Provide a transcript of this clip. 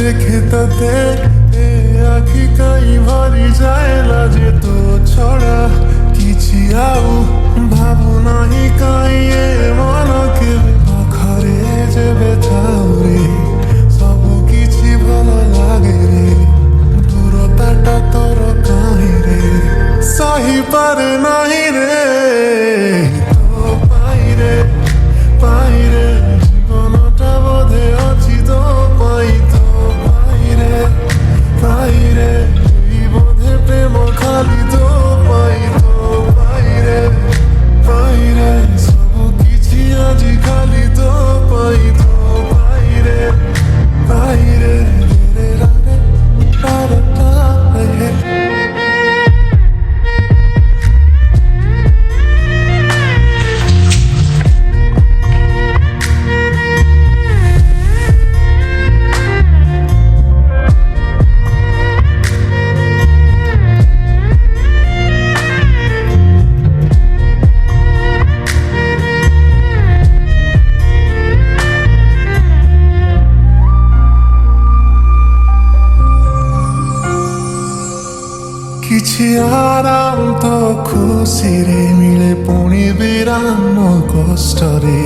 ଦେଖେ ତତେ ଏ ଆଖି କାଇଁ ଭରି ଯାଏ ଲାଜେ ତୋ ଛଡ଼ା କିଛି ଆଉ ଭାବୁନାହିଁ କାଇଁ ଏ ମନ କେବେ ପାଖରେ ଯେବେ ଥାଉ ରେ ସବୁ କିଛି ଭଲ ଲାଗେ ରେ ଦୂରତାଟା ତୋର କାହିଁ ରେ ସହିପାରେ ନାହିଁ ରେ ତୋ ପାଇଁ ରେ ଜୀବନଟା ବୋଧେ ଅଛି ତୋ ପାଇଁ এই বোধে প্রেম খালি তো পাইরে সবু কিছু আজি খালি তো পাইরে রে রা রে রা রা রা রে। କିଛି ଆରାମ ତ ଖୁସିରେ ମିଳେ ପୁଣି ବିରାମ କଷ୍ଟରେ।